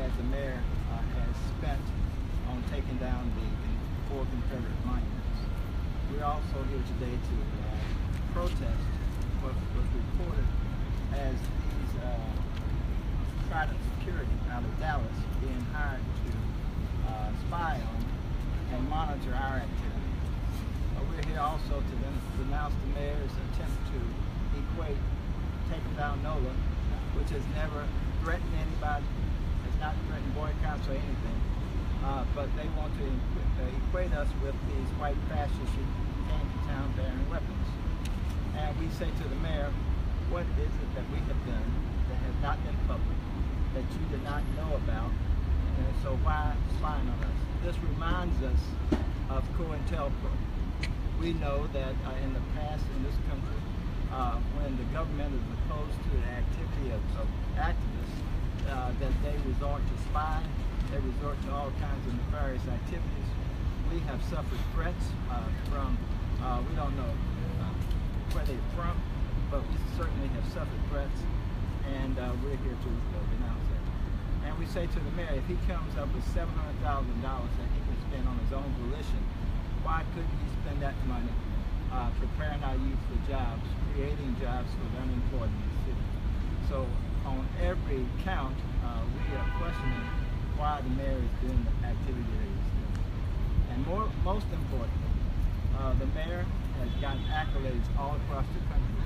that the mayor has spent on taking down the 4 Confederate monuments. We're also here today to protest what was reported as these private security out of Dallas being hired to spy on and monitor our activities. We're here also to denounce the mayor's attempt to equate taking down NOLA, which has never threatened anybody, has not threatened boycotts or anything, but they want to equate us with these white fascists who came to town bearing weapons. And we say to the mayor, what is it that we have done that has not been public, that you did not know about, and so why spying on us? This reminds us of COINTELPRO. We know that in the past in this country, when the government is opposed to the activity of activists, that they resort to spying, they resort to all kinds of nefarious activities. We have suffered threats from, we don't know where they're from, but we certainly have suffered threats, and we're here to denounce that. And we say to the mayor, if he comes up with $700,000 that he can spend on his own volition, why couldn't he spend that money preparing our youth for jobs, creating jobs for the unemployed in the city? So on every count, we are questioning why the mayor is doing the activity that he's doing. And most importantly, the mayor has gotten accolades all across the country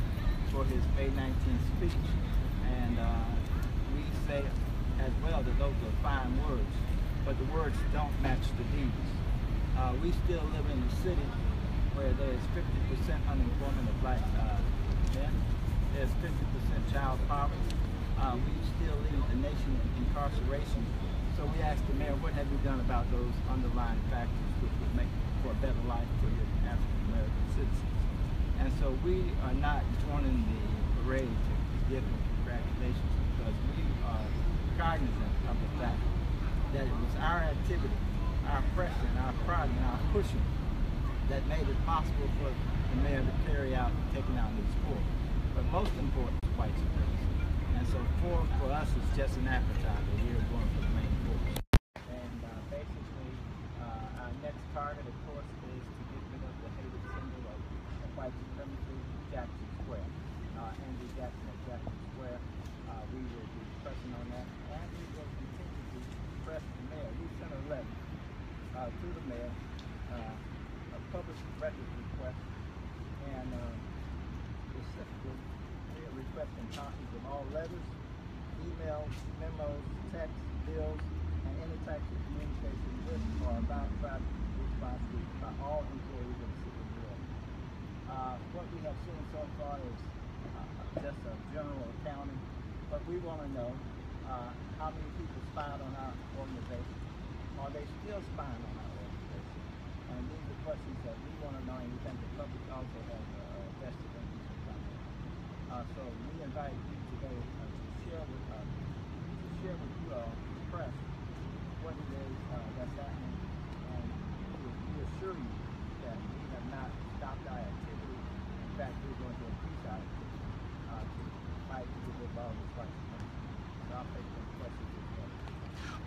for his May 19th speech. And we say as well that those are fine words, but the words don't match the deeds. We still live in a city where there's 50% unemployment of black men. There's 50% child poverty. We still lead the nation in incarceration. So we asked the mayor, what have you done about those underlying factors which would make for a better life for your African American citizens? And so we are not joining the parade to give them congratulations, because we are cognizant of the fact that it was our activity, our pressing, our prodding, our pushing that made it possible for the mayor to carry out taking out these 4. But most important is white supremacy. And so for us, it's just an appetizer. We are going for the main course. And basically, our next target, of course, is to get rid of the hated symbol of white supremacy, Jackson Square. Andrew Jackson at Jackson Square. We will be pressing on that, and we will continue to press the mayor. We sent a letter to the mayor, a public records request, and specifically we are requesting copies of all letters, emails, memos, texts, bills, and any types of communication with or about private responsibility by all employees of the city of New York. What we have seen so far is just a general accounting, but we want to know how many people spied on our organization. Are they still spying on our organization? And these are questions that we want to know, and we think the public also has a vested interest in finding out. So we invite you today to share with you all, the press, what it is that's happening, and we assure you that we have not stopped our activity. In fact, we're going to increase our activity to fight to get rid of all this white supremacy. So I'll take some questions as well.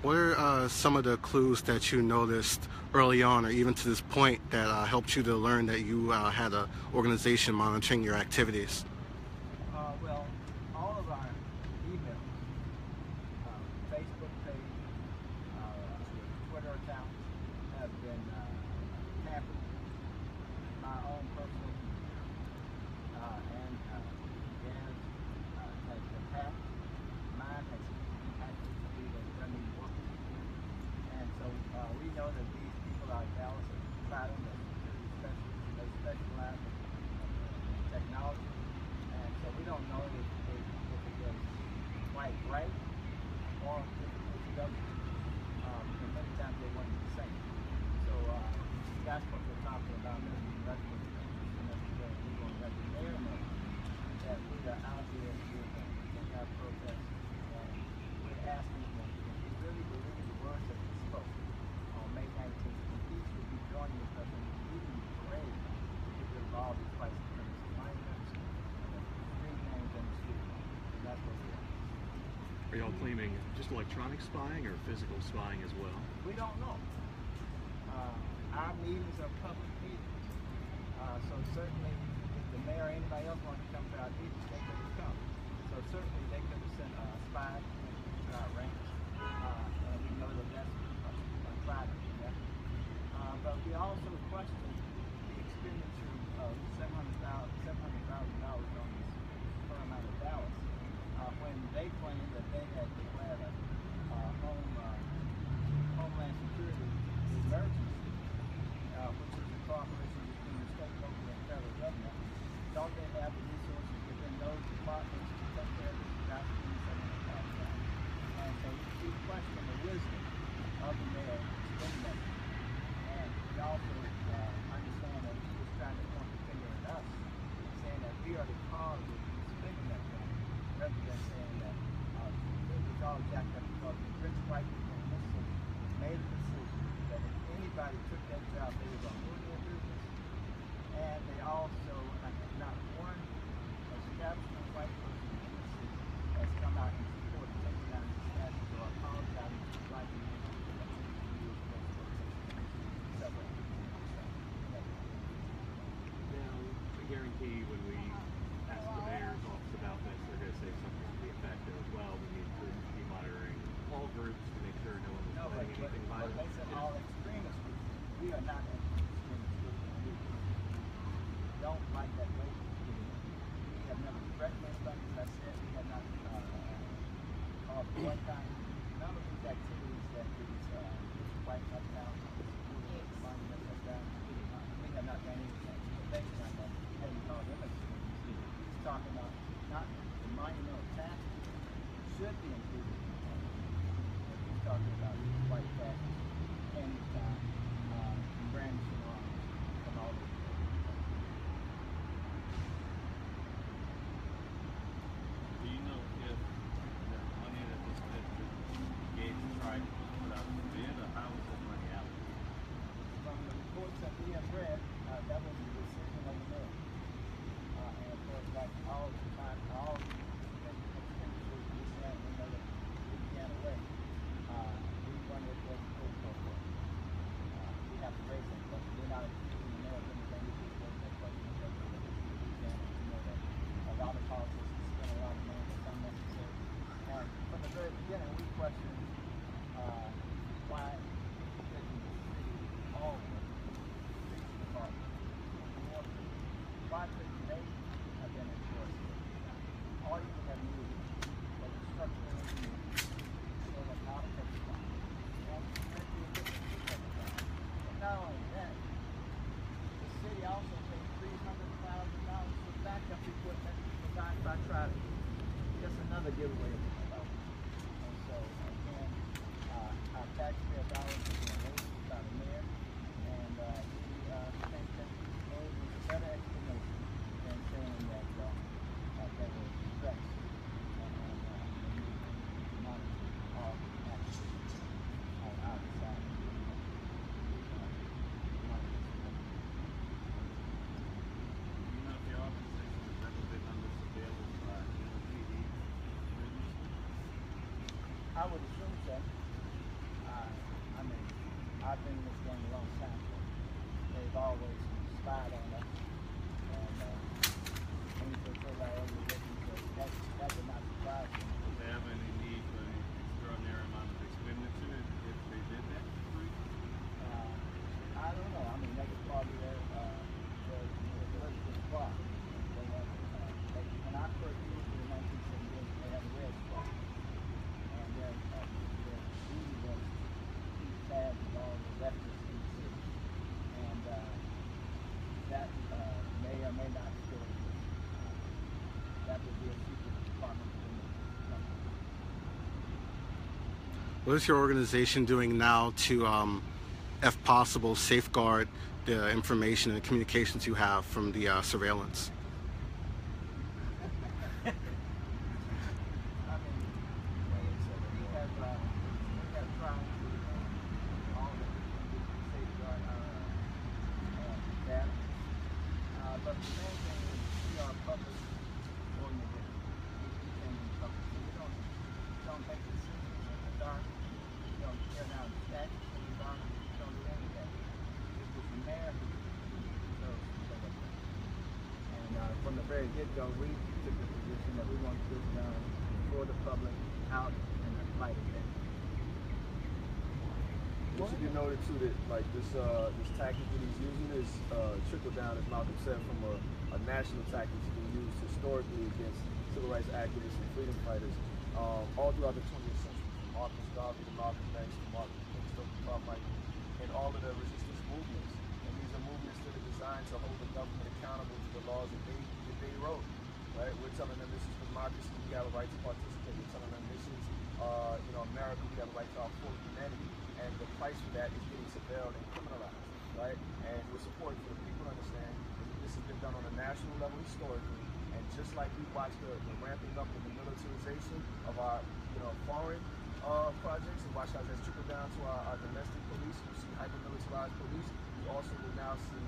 What are some of the clues that you noticed early on, or even to this point, that helped you to learn that you had an organization monitoring your activities? Well, all of our emails, Facebook page, Twitter account have been tampered. My own personal computer and Dan's has been hacked. Mine has been hacked to be the friendly working. And so we know that these people out of Dallas are fighting the security specialists. They specialize in technology. And so we don't know if it was quite right or if it was government. And many times they weren't the same. So that's what we're talking about. And that's what we're interested in us today. We want to let the mayor know that we are out here in our protest. And we're asking them, if you really believe the words that we spoke on May 19th, then he should be joining with us in leading the parade to get rid of all these white supremacy monuments and the street names on the street. And that's what we're at. claiming just electronic spying or physical spying as well? We don't know. Our meetings are public meetings. So certainly if the mayor or anybody else wanted to come to our meetings, they could have come. So certainly they could have sent a spy to our ranch. And we know that that's a private event. But we also question the expenditure of $700,000 on this firm out of Dallas when they claimed that they had declared a Homeland Security emergency, which is a cooperation between the state, local, and federal government. Don't they have the resources within those departments to take care of this without spending $700,000? And so we question the wisdom of the mayor spending that money. And we also understand that he was trying to point the finger at us, saying that we are the cause of spending that money, rather than saying that it was all jacked up because the rich white people in this city made a decision that if anybody took that job, they were going to ruin their business. And they also, not one establishment white person in the city has come out and supported taking down the statue or apologizing to the black community for what they do with those several. Now, I guarantee when we ask the mayor's office about this, they're going to say something to the effect that as well, we need to be monitoring all groups to make sure no one is planning anything violent. They said all extremist groups. We are not an extremist group. We don't like that way. We have never threatened anybody, as I said. We have not called one time. None of these activities that these white uptown monuments have done, we have not done anything. They haven't called them extremists. He's talking about not the monumental taxes should be included in the plan. He's talking about white taxes anytime brandishing arms from all over. Do you know if the money that this district gave to try to put out the bid, or how was that money allocated? From the reports that we have read, that was the decision of the mayor. And of course, like all the time, all the expenditures we sent, we know that we began away. We wonder if there's a full for it. We have to raise that question. We're not accusing the mayor of anything. We just raise that question because we look at Louisiana and we know that a lot of politicians spend a lot of money that's unnecessary. And from the very beginning, we questioned why couldn't the city hall police department, why couldn't they have been enforced? All you would have needed was a structural engineer so that how to take the fire. And the equipment to take the fire. But not only that, the city also paid $300,000 for backup equipment designed by Trident. Just another giveaway of the dollar. And so again, our taxpayer dollars are being wasted by the mayor, and we think that there was a better explanation than saying that there were threats and we need to monitor all the actions on our side. Do you know if your organization has ever been under surveillance by NOPD previously? I would assume so. I mean, I've been in this game a long time, so they've always spied on us. And when you say our organization, so that would not surprise me. Would they have any need for an extraordinary amount of expenditure if they did that for free? I don't know. I mean, that was part of their squad. They have, when I first moved here in 1978, they had a red squad. And their duty was to keep tabs of all the leftists in the city. And that may or may not still exist. That would be a secret department within the company. What is your organization doing now to, if possible, safeguard the information and communications you have from the surveillance? I mean, we have tried to all that we can do to safeguard our data. But the main thing is we are a public organization. We can be public. So we don't take the mayor who chose to set up that. And from the very get-go, we took the position that we wanted this done for the public out in the light of day. It should be noted too that like this tactic that he's using is trickle down, as Malcolm said, from a national tactic that's been used historically against civil rights activists and freedom fighters all throughout the 20th century, from Marcus Garvey to Malcolm X to Martin Luther King, Stokely Carmichael, and all of the resistance movements. And these are movements that are designed to hold the government accountable to the laws that they wrote. Right? We're telling them this is democracy, we have a right to participate. We're telling them this is America, we have a right to our full humanity. And the price for that is getting surveilled and criminalized, right? And we're supporting for the people to understand that this has been done on a national level historically, and just like we watched the ramping up of the militarization of our foreign projects, and watch how that's trickled down to our domestic police. You see hyper-militarized police. You also will now see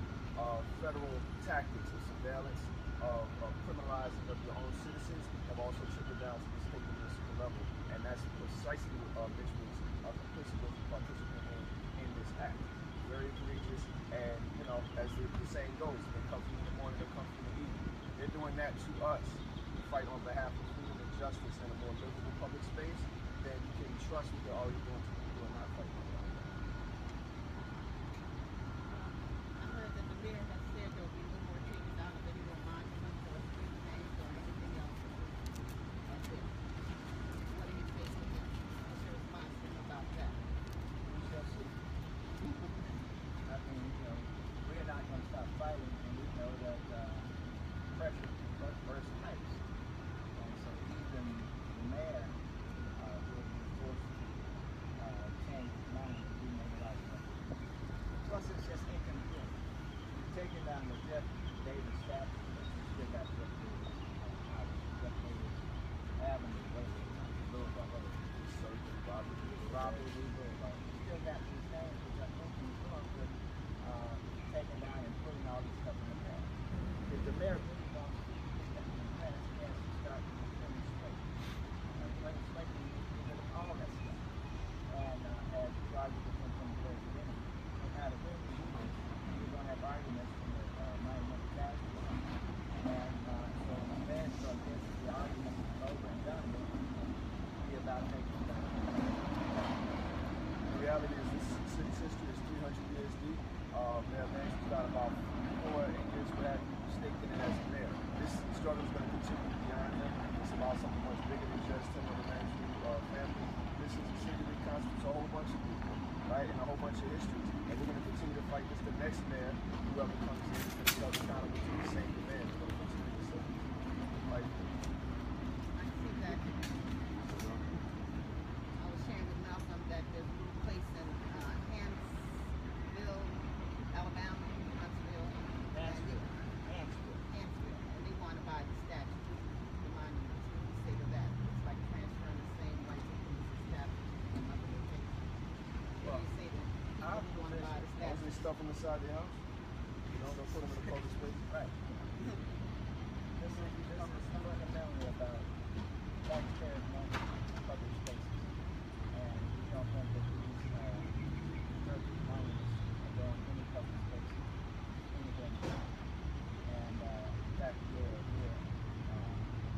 federal tactics of surveillance, of criminalizing of your own citizens, have also trickled down to the state and municipal level. And that's precisely what Mitch was complicit participating in this act. Very egregious, and as the saying goes, they come from the morning, they come from the evening. They're doing that to us to fight on behalf of freedom and justice in a more livable public space. Then you can trust what they're already doing to people who are not fighting on behalf of that. I heard that the mayor has said there will be no more taking down of any more monuments or street names or anything else. That's it. What do you think of this? What's your response to him about that? We shall see. I mean, we're not going to stop fighting, and we know that pressure bursts pipes. And so even the mayor will be forced to change his mind and do make a lot of stuff. Plus, it's just inconvenient. You're taking down the Jeff Davis statue, but you still got Jeff Davis Avenue, Boulevard Road. Robert Lee Boulevard. You still got these names which I think you with taking down and putting all this stuff in the past. If the mayor really wants to keep this stuff in the past, he has to start with legislation. Legislation needs to get rid of all that stuff. And as Roger was from the very beginning, no matter when we do this, we're going to have arguments from the monumental tax law. And so the mayor starts getting the argument over and done with, be about taking it down. The reality is this city's history is 300 years deep. Mayor Manchin's got about 4 years for that staked in it as mayor. This struggle is going to continue beyond him. It's about something much bigger than just him and the Manchin family. This is a city that constitutes a whole bunch of people, right, and a whole bunch of histories. And we're going to continue to fight this. The next mayor, whoever comes in, is going to be held accountable to the same demands. We're going to continue to fight. I see that. I was sharing with Malcolm that there's a little place in Huntsville, Alabama, Huntsville, and they want to buy the statue, the monument. What do you say to that? It's like transferring the same white police statue to another location. What do you say to people who want to buy the statue? Those stuff on the side of the house. Don't put them in the public space. Right. This is fundamentally about taxpayers' money in public spaces. And we don't think that these churches, monuments are going in any public spaces, anywhere in the town. And in fact, we're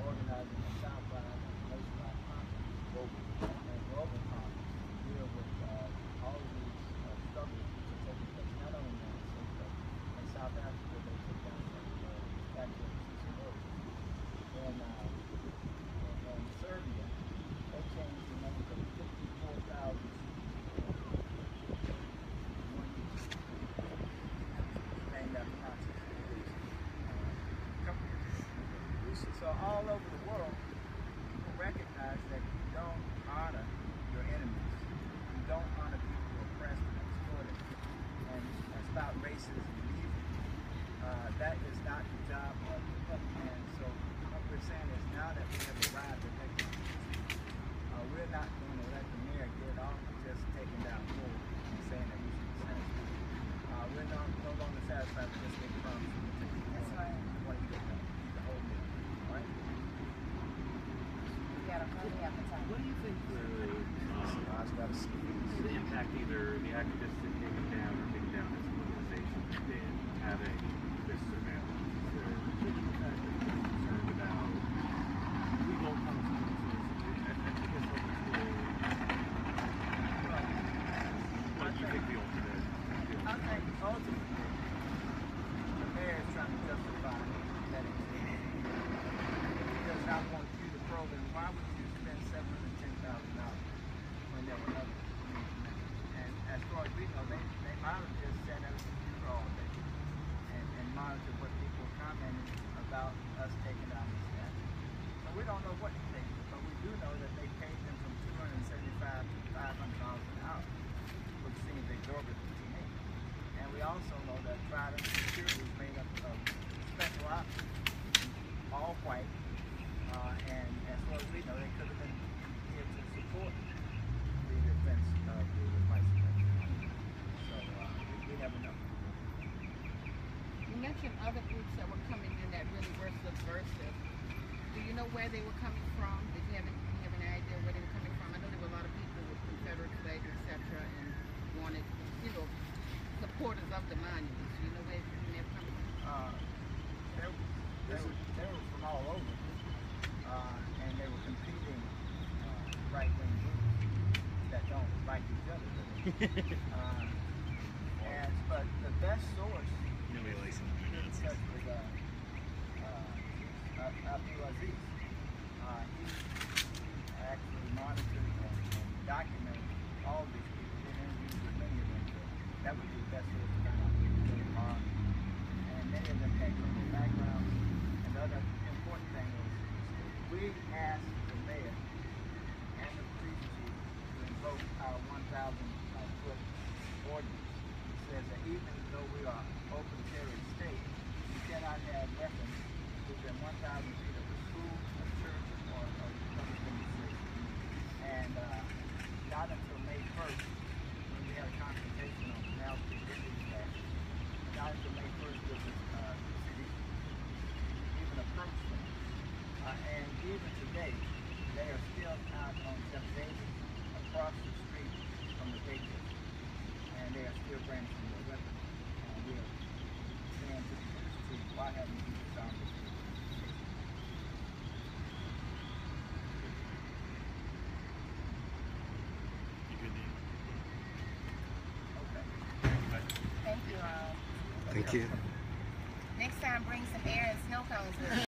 organizing a Southwide and nationwide conference, global conference, to deal with all of these struggles which are taking place not only in the United States, but in South Africa. They took down the statue of Cicero. In Serbia, they changed the number to 54,000 named after Nazis. So all over the world, people recognize that you don't honor your enemies. You don't honor people who are oppressed and exploited. And it's about racism and evil. That is not the job of the public. And so what we're saying is now that we have arrived at that conclusion, we're not going to let the mayor get off with just taking down gold and saying that we should be satisfied. We're no longer satisfied with just making promises. That's right. We want to get the whole deal. Right? We got a money appetite. What do you think the impact either the activists that take it down or taking down this organization in having this surveillance? Is there the fact that you're concerned about legal consequences? I think it's ultimately what you think the ultimate I think ultimately the mayor is trying to justify that extension. He does not want you to program. Why would you spend $710,000 when there were other community members? And as far as we know, they might have just sat at a computer all day and monitored what people commented about us taking down the statue. So we don't know what they did, but we do know that they paid them from $275 to $500 an hour, which seems exorbitant to me. And we also know that Trident Security is made up of special ops, all white, and as far as we know, they could have been here to support the defense of the vice president. So we never know. You mentioned other groups that were coming in that really were subversive. Do you know where they were coming from? Did you have any idea where they were coming from? I know there were a lot of people with Confederate flags, etc., and wanted, supporters of the monuments. Do you know where they were coming from? They were from all over, and they were competing right-wing groups that don't like each other. But the best source Nobody likes them. was Abdul Aziz. He actually monitored and documented all these people. He interviewed with many of them. So that would be the best source to find out who they are. And many of them came from their backgrounds. And the other important thing is we asked the mayor and the police chief to invoke our 1,000-foot ordinance. It says that even though we are open carry state, you cannot have weapons within 1,000 feet of a school, a church, or a public demonstration. And not until May 1st, when we had a consultation on Canal Street, not until May 1st did the city even approach them. And even today, they are still out on St. David, across the street from the gate district. And they are still brandishing their weapons. And we are saying to the police chief, why haven't you disarmed the street? Okay. Thank you. Thank you. Next time, bring some air and snow cones with you.